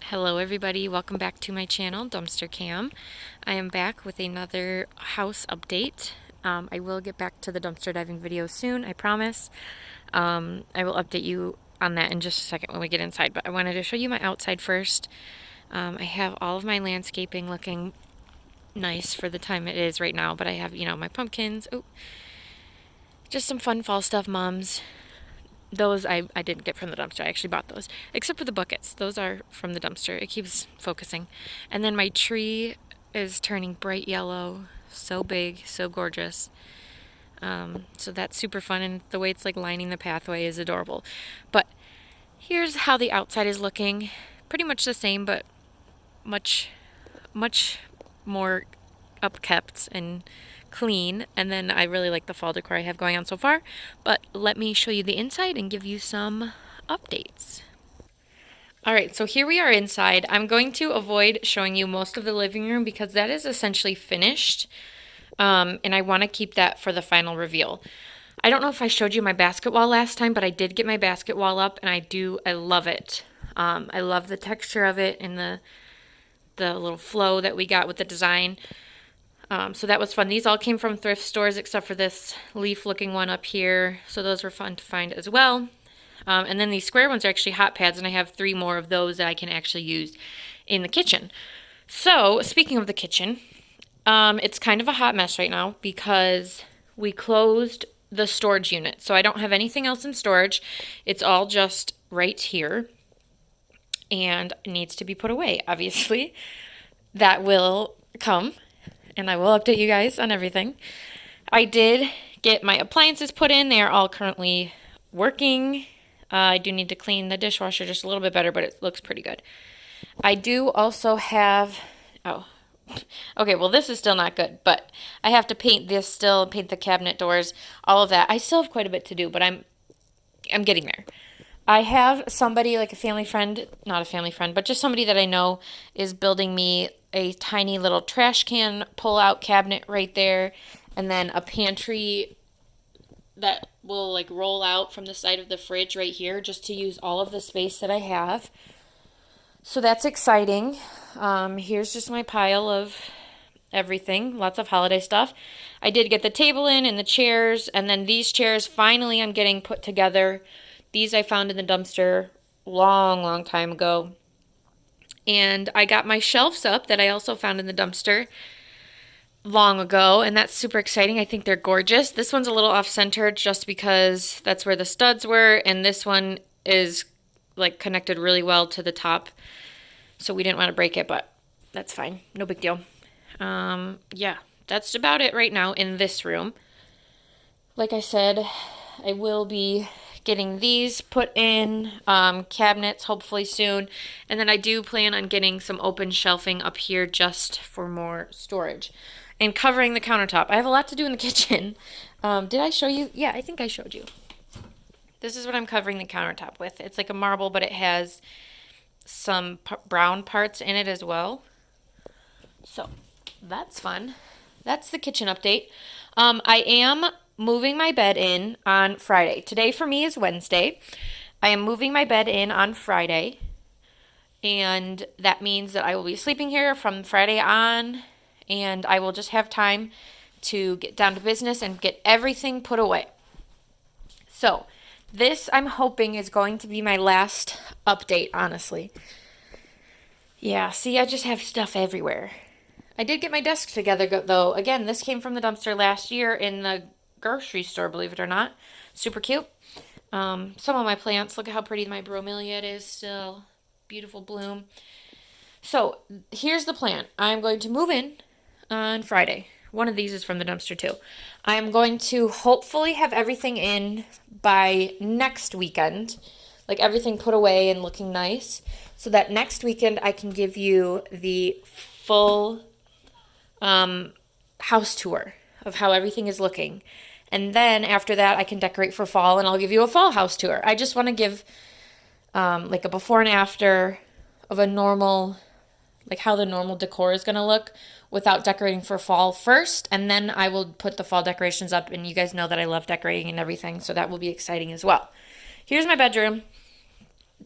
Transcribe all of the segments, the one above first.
Hello everybody, welcome back to my channel, Dumpster Cam. I am back with another house update. I will get back to the dumpster diving video soon, I promise. I will update you on that in just a second when we get inside, but I wanted to show you my outside first. I have all of my landscaping looking nice for the time it is right now, but I have, my pumpkins, just some fun fall stuff, mums. Those I didn't get from the dumpster. I actually bought those. Except for the buckets. Those are from the dumpster. It keeps focusing. And then my tree is turning bright yellow. So big, so gorgeous. So that's super fun. And the way it's like lining the pathway is adorable. But here's how the outside is looking. Pretty much the same, but much, much more upkept and clean. And then I really like the fall decor I have going on so far, but let me show you the inside and give you some updates. All right, so here we are inside. I'm going to avoid showing you most of the living room because that is essentially finished, and I want to keep that for the final reveal. I don't know if I showed you my basket wall last time, but I did get my basket wall up, and I love it. I love the texture of it and the little flow that we got with the design. So that was fun. These all came from thrift stores except for this leaf looking one up here. So those were fun to find as well. And then these square ones are actually hot pads, and I have 3 more of those that I can actually use in the kitchen. So speaking of the kitchen, it's kind of a hot mess right now because we closed the storage unit. So I don't have anything else in storage. It's all just right here and needs to be put away, obviously. That will come, and I will update you guys on everything. I did get my appliances put in. They are all currently working. I do need to clean the dishwasher just a little bit better, but it looks pretty good. I do also have, okay, well this is still not good, but I have to paint this still, paint the cabinet doors, all of that. I still have quite a bit to do, but I'm getting there. I have somebody, like a family friend, not a family friend, but just somebody that I know is building me a tiny little trash can pull-out cabinet right there, and then a pantry that will like roll out from the side of the fridge right here just to use all of the space that I have. So that's exciting. Here's just my pile of everything, lots of holiday stuff. I did get the table in and the chairs, and then these chairs finally I'm getting put together. These I found in the dumpster long time ago. And I got my shelves up that I also found in the dumpster long ago, and that's super exciting. I think they're gorgeous. This one's a little off-centered just because that's where the studs were, and this one is like connected really well to the top. So we didn't want to break it, but that's fine. No big deal. Yeah, that's about it right now in this room. Like I said, I will be getting these put in cabinets hopefully soon, and then I do plan on getting some open shelving up here just for more storage and covering the countertop. I have a lot to do in the kitchen. Did I show you? Yeah, I think I showed you. This is what I'm covering the countertop with. It's like a marble, but it has some brown parts in it as well. So that's fun. That's the kitchen update. I am moving my bed in on Friday. Today for me is Wednesday. I am moving my bed in on Friday, and that means that I will be sleeping here from Friday on, and I will just have time to get down to business and get everything put away. So this, I'm hoping, is going to be my last update, honestly. Yeah, see, I just have stuff everywhere. I did get my desk together, though. Again, this came from the dumpster last year in the grocery store, believe it or not. Super cute. Some of my plants, look at how pretty my bromeliad is still. Beautiful bloom. So here's the plan. I'm going to move in on Friday. One of these is from the dumpster too. I'm going to hopefully have everything in by next weekend. Like everything put away and looking nice. So that next weekend I can give you the full house tour of how everything is looking. And then after that, I can decorate for fall, and I'll give you a fall house tour. I just want to give like a before and after of a normal, like how the normal decor is going to look without decorating for fall first. And then I will put the fall decorations up, and you guys know that I love decorating and everything, so that will be exciting as well. Here's my bedroom.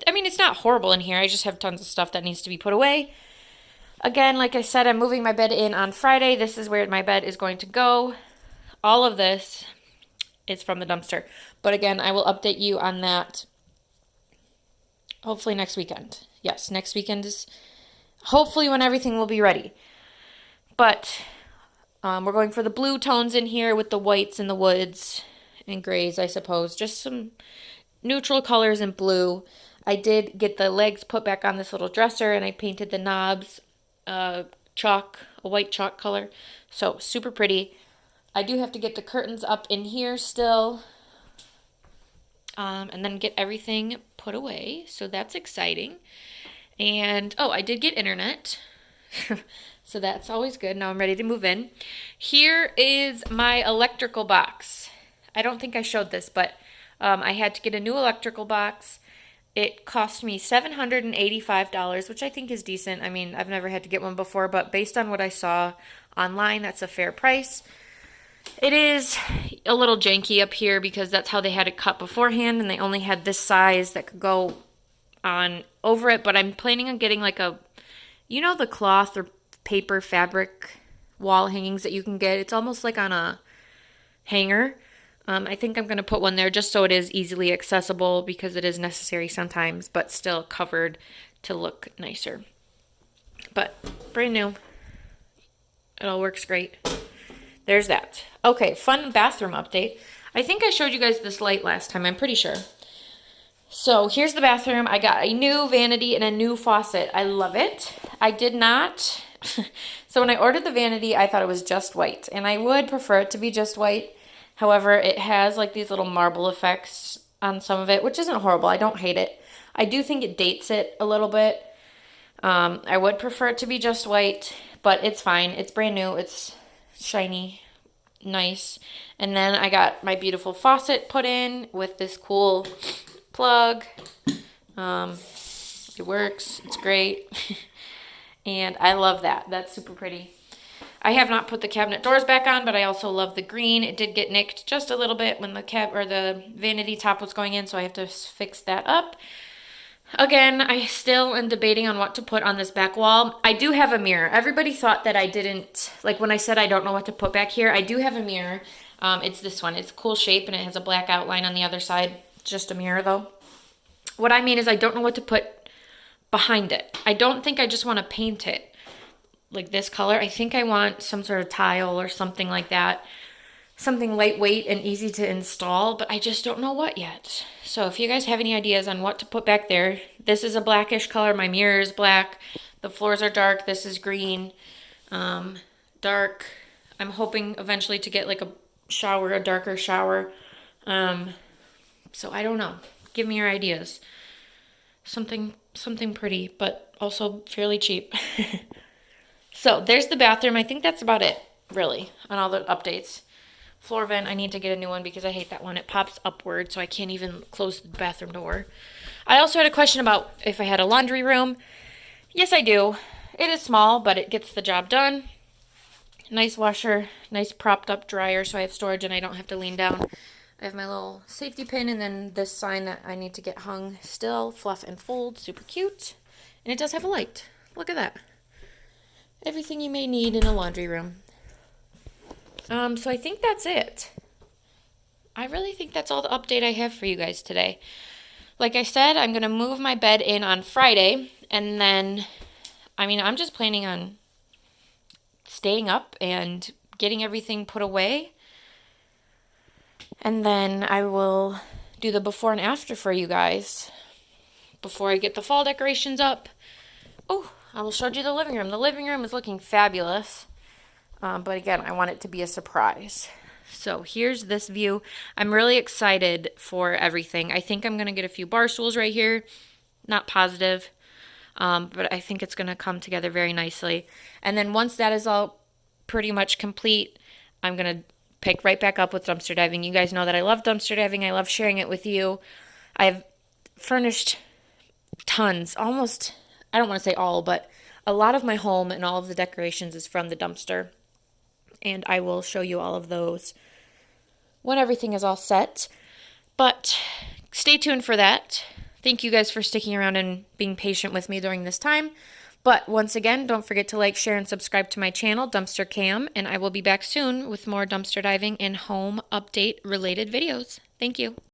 I mean, it's not horrible in here. I just have tons of stuff that needs to be put away. Again, like I said, I'm moving my bed in on Friday. This is where my bed is going to go. All of this is from the dumpster. But again, I will update you on that hopefully next weekend. Yes, next weekend is hopefully when everything will be ready. But we're going for the blue tones in here with the whites and the woods and grays, I suppose. Just some neutral colors in blue. I did get the legs put back on this little dresser, and I painted the knobs a white chalk color. So super pretty. I do have to get the curtains up in here still, and then get everything put away. So that's exciting. And oh, I did get internet. So that's always good. Now I'm ready to move in. Here is my electrical box. I don't think I showed this, but I had to get a new electrical box. It cost me $785, which I think is decent. I mean, I've never had to get one before, but based on what I saw online, that's a fair price. It is a little janky up here because that's how they had it cut beforehand, and they only had this size that could go on over it, but I'm planning on getting like a, you know, the cloth or paper fabric wall hangings that you can get. It's almost like on a hanger. I think I'm going to put one there just so it is easily accessible because it is necessary sometimes, but still covered to look nicer. But brand new. It all works great. There's that. Okay, fun bathroom update. I think I showed you guys this light last time, I'm pretty sure. So here's the bathroom. I got a new vanity and a new faucet. I love it. I did not. So when I ordered the vanity, I thought it was just white, and I would prefer it to be just white. However, it has like these little marble effects on some of it, which isn't horrible. I don't hate it. I do think it dates it a little bit. I would prefer it to be just white, but it's fine. It's brand new. It's shiny, nice. And then I got my beautiful faucet put in with this cool plug. It works. It's great. And I love that. That's super pretty. I have not put the cabinet doors back on, but I also love the green. It did get nicked just a little bit when the vanity top was going in, so I have to fix that up. Again, I still am debating on what to put on this back wall. I do have a mirror. Everybody thought that I didn't, like when I said I don't know what to put back here, I do have a mirror. It's this one. It's a cool shape, and it has a black outline on the other side. Just a mirror, though. What I mean is I don't know what to put behind it. I don't think I just want to paint it like this color. I think I want some sort of tile or something like that. Something lightweight and easy to install, but I just don't know what yet. So if you guys have any ideas on what to put back there, this is a blackish color. My mirror is black. The floors are dark. This is green. Dark. I'm hoping eventually to get like a darker shower. So I don't know. Give me your ideas. Something pretty, but also fairly cheap. So there's the bathroom. I think that's about it, really, on all the updates. Floor vent, I need to get a new one because I hate that one. It pops upward, so I can't even close the bathroom door. I also had a question about if I had a laundry room. Yes, I do. It is small, but it gets the job done. Nice washer, nice propped up dryer, so I have storage and I don't have to lean down. I have my little safety pin and then this sign that I need to get hung still. Fluff and fold, super cute. And it does have a light. Look at that. Everything you may need in a laundry room. So I think that's it. I really think that's all the update I have for you guys today. Like I said, I'm going to move my bed in on Friday, and then, I'm just planning on staying up and getting everything put away, and then I will do the before and after for you guys before I get the fall decorations up. Oh, I will show you the living room. The living room is looking fabulous. But again, I want it to be a surprise. So here's this view. I'm really excited for everything. I think I'm going to get a few bar stools right here. Not positive. But I think it's going to come together very nicely. And then once that is all pretty much complete, I'm going to pick right back up with dumpster diving. You guys know that I love dumpster diving. I love sharing it with you. I've furnished tons, almost, I don't want to say all, but a lot of my home and all of the decorations is from the dumpster. And I will show you all of those when everything is all set. But stay tuned for that. Thank you guys for sticking around and being patient with me during this time. But once again, don't forget to like, share, and subscribe to my channel, Dumpster Cam, and I will be back soon with more dumpster diving and home update related videos. Thank you.